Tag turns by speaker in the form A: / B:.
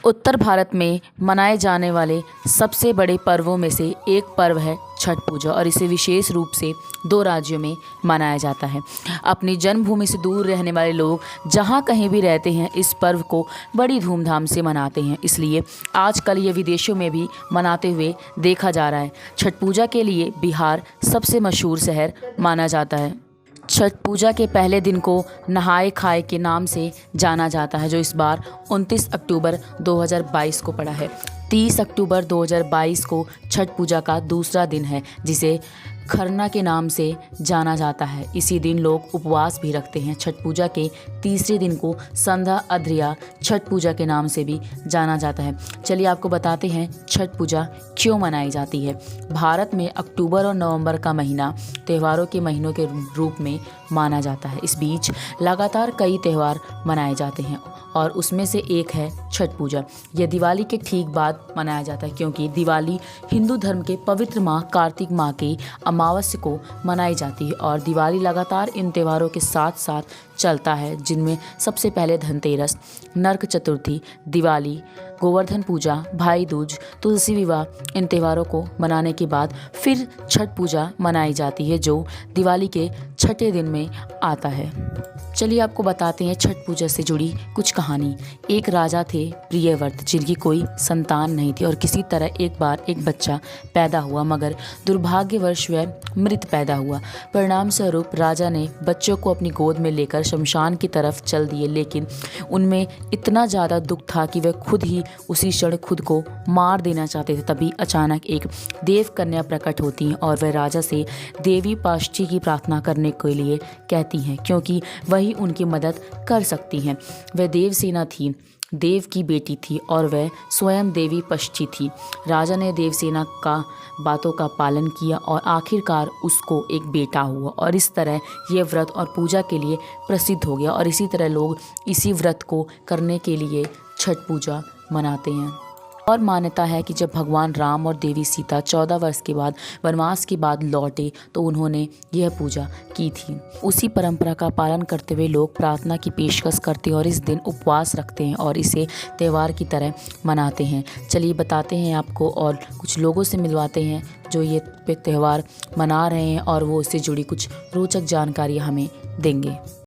A: उत्तर भारत में मनाए जाने वाले सबसे बड़े पर्वों में से एक पर्व है छठ पूजा और इसे विशेष रूप से 2 राज्यों में मनाया जाता है। अपनी जन्मभूमि से दूर रहने वाले लोग जहाँ कहीं भी रहते हैं इस पर्व को बड़ी धूमधाम से मनाते हैं, इसलिए आजकल ये विदेशों में भी मनाते हुए देखा जा रहा है। छठ पूजा के लिए बिहार सबसे मशहूर शहर माना जाता है। छठ पूजा के पहले दिन को नहाए खाए के नाम से जाना जाता है, जो इस बार 29 अक्टूबर 2022 को पड़ा है। 30 अक्टूबर 2022 को छठ पूजा का दूसरा दिन है, जिसे खरना के नाम से जाना जाता है। इसी दिन लोग उपवास भी रखते हैं। छठ पूजा के तीसरे दिन को संध्या अध्रिया छठ पूजा के नाम से भी जाना जाता है। चलिए आपको बताते हैं छठ पूजा क्यों मनाई जाती है। भारत में अक्टूबर और नवंबर का महीना त्योहारों के महीनों के रूप में माना जाता है। इस बीच लगातार कई त्यौहार मनाए जाते हैं और उसमें से एक है छठ पूजा। यह दिवाली के ठीक बाद मनाया जाता है, क्योंकि दिवाली हिंदू धर्म के पवित्र माह कार्तिक माह के अमावस्या को मनाई जाती है और दिवाली लगातार इन त्योहारों के साथ साथ चलता है, जिनमें सबसे पहले धनतेरस, नरक चतुर्थी, दिवाली, गोवर्धन पूजा, भाई दूज, तुलसी विवाह। इन त्योहारों को मनाने के बाद फिर छठ पूजा मनाई जाती है, जो दिवाली के छठे दिन में आता है। चलिए आपको बताते हैं छठ पूजा से जुड़ी कुछ कहानी। एक राजा थे प्रियव्रत, जिनकी कोई संतान नहीं थी और किसी तरह एक बार एक बच्चा पैदा हुआ, मगर दुर्भाग्यवश वह मृत पैदा हुआ। परिणाम स्वरूप राजा ने बच्चों को अपनी गोद में लेकर शमशान की तरफ चल दिए, लेकिन उनमें इतना ज़्यादा दुख था कि वह खुद ही उसी क्षण खुद को मार देना चाहते थे। तभी अचानक एक देव कन्या प्रकट होती हैं और वह राजा से देवी पाष्टी की प्रार्थना करने के लिए कहती हैं, क्योंकि वही उनकी मदद कर सकती हैं। वह देवसेना थी, देव की बेटी थी और वह स्वयं देवी पष्टी थी। राजा ने देवसेना का बातों का पालन किया और आखिरकार उसको एक बेटा हुआ और इस तरह ये व्रत और पूजा के लिए प्रसिद्ध हो गया और इसी तरह लोग इसी व्रत को करने के लिए छठ पूजा मनाते हैं। और मान्यता है कि जब भगवान राम और देवी सीता 14 वर्ष के बाद वनवास के बाद लौटे तो उन्होंने यह पूजा की थी। उसी परंपरा का पालन करते हुए लोग प्रार्थना की पेशकश करते हैं और इस दिन उपवास रखते हैं और इसे त्यौहार की तरह मनाते हैं। चलिए बताते हैं आपको और कुछ लोगों से मिलवाते हैं जो ये त्यौहार मना रहे हैं और वो इससे जुड़ी कुछ रोचक जानकारियाँ हमें देंगे।